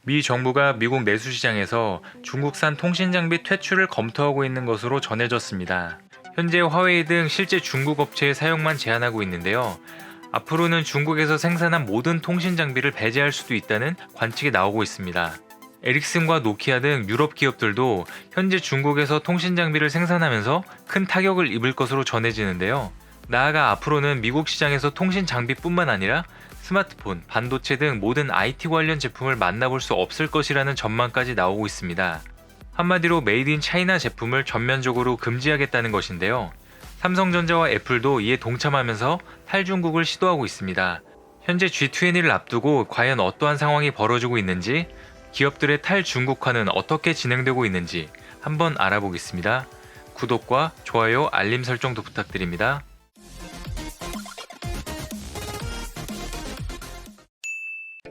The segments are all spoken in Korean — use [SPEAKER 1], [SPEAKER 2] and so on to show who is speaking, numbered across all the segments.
[SPEAKER 1] 미 정부가 미국 내수 시장에서 중국산 통신 장비 퇴출을 검토하고 있는 것으로 전해졌습니다. 현재 화웨이 등 실제 중국 업체의 사용만 제한하고 있는데요. 앞으로는 중국에서 생산한 모든 통신 장비를 배제할 수도 있다는 관측이 나오고 있습니다. 에릭슨과 노키아 등 유럽 기업들도 현재 중국에서 통신 장비를 생산하면서 큰 타격을 입을 것으로 전해지는데요. 나아가 앞으로는 미국 시장에서 통신 장비뿐만 아니라 스마트폰, 반도체 등 모든 IT 관련 제품을 만나볼 수 없을 것이라는 전망까지 나오고 있습니다. 한마디로 메이드 인 차이나 제품을 전면적으로 금지하겠다는 것인데요. 삼성전자와 애플도 이에 동참하면서 탈중국을 시도하고 있습니다. 현재 G20를 앞두고 과연 어떠한 상황이 벌어지고 있는지, 기업들의 탈중국화는 어떻게 진행되고 있는지 한번 알아보겠습니다. 구독과 좋아요, 알림 설정도 부탁드립니다.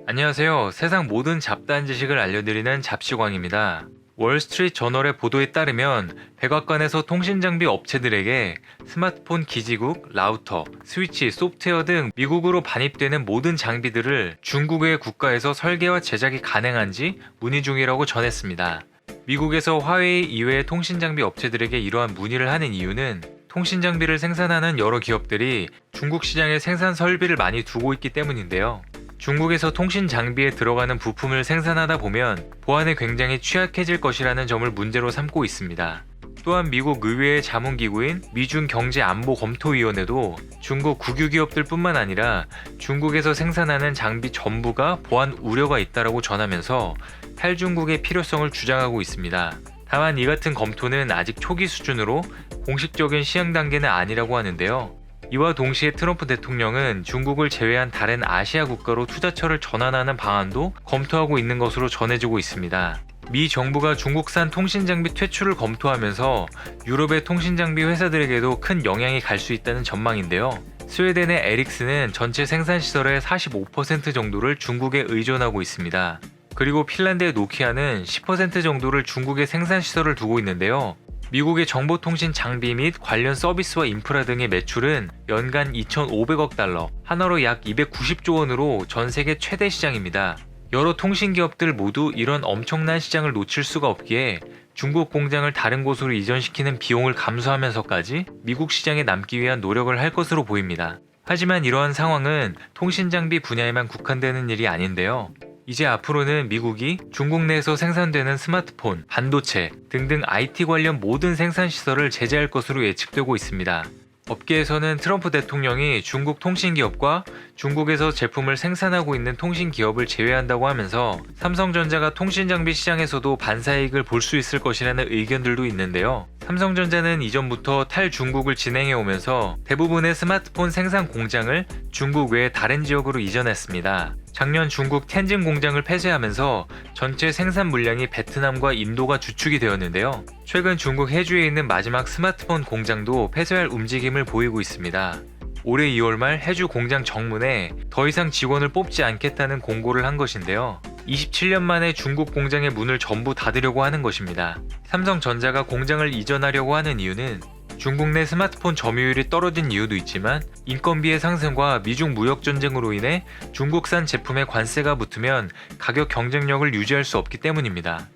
[SPEAKER 1] 안녕하세요. 세상 모든 잡다한 지식을 알려드리는 잡시광입니다. 월스트리트 저널의 보도에 따르면 백악관에서 통신장비 업체들에게 스마트폰 기지국, 라우터, 스위치, 소프트웨어 등 미국으로 반입되는 모든 장비들을 중국의 국가에서 설계와 제작이 가능한지 문의 중이라고 전했습니다. 미국에서 화웨이 이외의 통신장비 업체들에게 이러한 문의를 하는 이유는 통신장비를 생산하는 여러 기업들이 중국 시장에 생산 설비를 많이 두고 있기 때문인데요. 중국에서 통신 장비에 들어가는 부품을 생산하다 보면 보안에 굉장히 취약해질 것이라는 점을 문제로 삼고 있습니다. 또한 미국 의회의 자문기구인 미중경제안보검토위원회도 중국 국유 기업들 뿐만 아니라 중국에서 생산하는 장비 전부가 보안 우려가 있다고 전하면서 탈중국의 필요성을 주장하고 있습니다. 다만 이 같은 검토는 아직 초기 수준으로 공식적인 시행 단계는 아니라고 하는데요. 이와 동시에 트럼프 대통령은 중국을 제외한 다른 아시아 국가로 투자처를 전환하는 방안도 검토하고 있는 것으로 전해지고 있습니다. 미 정부가 중국산 통신장비 퇴출을 검토하면서 유럽의 통신장비 회사들에게도 큰 영향이 갈 수 있다는 전망인데요. 스웨덴의 에릭슨은 전체 생산시설의 45% 정도를 중국에 의존하고 있습니다. 그리고 핀란드의 노키아는 10% 정도를 중국에 생산시설을 두고 있는데요. 미국의 정보통신 장비 및 관련 서비스와 인프라 등의 매출은 연간 2,500억 달러, 한화로 약 290조 원으로 전 세계 최대 시장입니다. 여러 통신기업들 모두 이런 엄청난 시장을 놓칠 수가 없기에 중국 공장을 다른 곳으로 이전시키는 비용을 감수하면서까지 미국 시장에 남기 위한 노력을 할 것으로 보입니다. 하지만 이러한 상황은 통신장비 분야에만 국한되는 일이 아닌데요. 이제 앞으로는 미국이 중국 내에서 생산되는 스마트폰, 반도체 등등 IT 관련 모든 생산시설을 제재할 것으로 예측되고 있습니다. 업계에서는 트럼프 대통령이 중국 통신기업과 중국에서 제품을 생산하고 있는 통신기업을 제외한다고 하면서 삼성전자가 통신장비 시장에서도 반사이익을 볼 수 있을 것이라는 의견들도 있는데요. 삼성전자는 이전부터 탈중국을 진행해 오면서 대부분의 스마트폰 생산 공장을 중국 외의 다른 지역으로 이전했습니다. 작년 중국 텐진 공장을 폐쇄하면서 전체 생산 물량이 베트남과 인도가 주축이 되었는데요. 최근 중국 해주에 있는 마지막 스마트폰 공장도 폐쇄할 움직임을 보이고 있습니다. 올해 2월 말 해주 공장 정문에 더 이상 직원을 뽑지 않겠다는 공고를 한 것인데요. 27년 만에 중국 공장의 문을 전부 닫으려고 하는 것입니다. 삼성전자가 공장을 이전하려고 하는 이유는 중국 내 스마트폰 점유율이 떨어진 이유도 있지만 인건비의 상승과 미중 무역 전쟁으로 인해 중국산 제품에 관세가 붙으면 가격 경쟁력을 유지할 수 없기 때문입니다.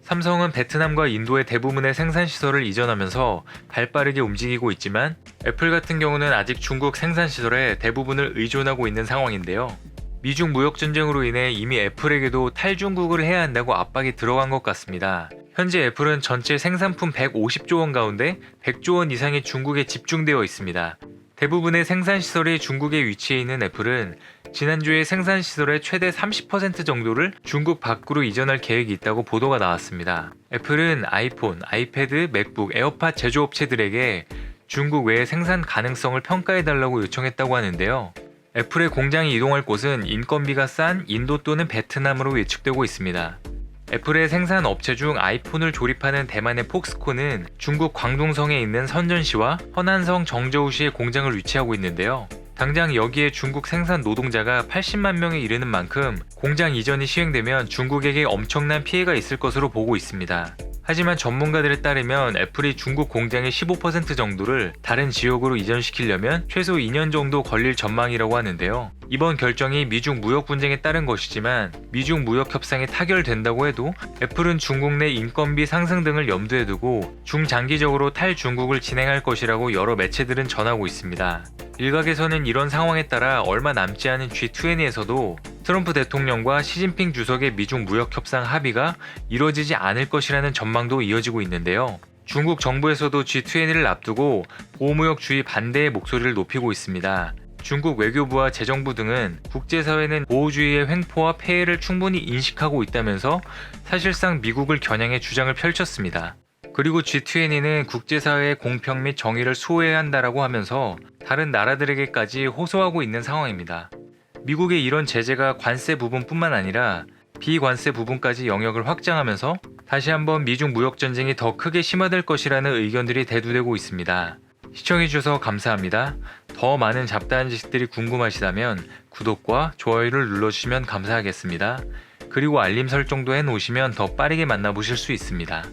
[SPEAKER 1] 삼성은 베트남과 인도의 대부분의 생산시설을 이전하면서 발빠르게 움직이고 있지만 애플 같은 경우는 아직 중국 생산시설에 대부분을 의존하고 있는 상황인데요. 미중 무역 전쟁으로 인해 이미 애플에게도 탈중국을 해야 한다고 압박이 들어간 것 같습니다. 현재 애플은 전체 생산품 150조 원 가운데 100조 원 이상이 중국에 집중되어 있습니다. 대부분의 생산시설이 중국에 위치해 있는 애플은 지난주에 생산시설의 최대 30% 정도를 중국 밖으로 이전할 계획이 있다고 보도가 나왔습니다. 애플은 아이폰, 아이패드, 맥북, 에어팟 제조업체들에게 중국 외의 생산 가능성을 평가해달라고 요청했다고 하는데요. 애플의 공장이 이동할 곳은 인건비가 싼 인도 또는 베트남으로 예측되고 있습니다. 애플의 생산 업체 중 아이폰을 조립하는 대만의 폭스콘은 중국 광둥성에 있는 선전시와 허난성 정저우시에 공장을 위치하고 있는데요. 당장 여기에 중국 생산 노동자가 80만 명에 이르는 만큼 공장 이전이 시행되면 중국에게 엄청난 피해가 있을 것으로 보고 있습니다. 하지만 전문가들에 따르면 애플이 중국 공장의 15% 정도를 다른 지역으로 이전시키려면 최소 2년 정도 걸릴 전망이라고 하는데요. 이번 결정이 미중 무역 분쟁에 따른 것이지만 미중 무역 협상이 타결된다고 해도 애플은 중국 내 인건비 상승 등을 염두에 두고 중장기적으로 탈중국을 진행할 것이라고 여러 매체들은 전하고 있습니다. 일각에서는 이런 상황에 따라 얼마 남지 않은 G20에서도 트럼프 대통령과 시진핑 주석의 미중 무역 협상 합의가 이뤄지지 않을 것이라는 전망도 이어지고 있는데요. 중국 정부에서도 G20를 앞두고 보호무역주의 반대의 목소리를 높이고 있습니다. 중국 외교부와 재정부 등은 국제사회는 보호주의의 횡포와 폐해를 충분히 인식하고 있다면서 사실상 미국을 겨냥해 주장을 펼쳤습니다. 그리고 G20는 국제사회의 공평 및 정의를 수호해야 한다라고 하면서 다른 나라들에게까지 호소하고 있는 상황입니다. 미국의 이런 제재가 관세 부분뿐만 아니라 비관세 부분까지 영역을 확장하면서 다시 한번 미중 무역 전쟁이 더 크게 심화될 것이라는 의견들이 대두되고 있습니다. 시청해주셔서 감사합니다. 더 많은 잡다한 지식들이 궁금하시다면 구독과 좋아요를 눌러주시면 감사하겠습니다. 그리고 알림 설정도 해놓으시면 더 빠르게 만나보실 수 있습니다.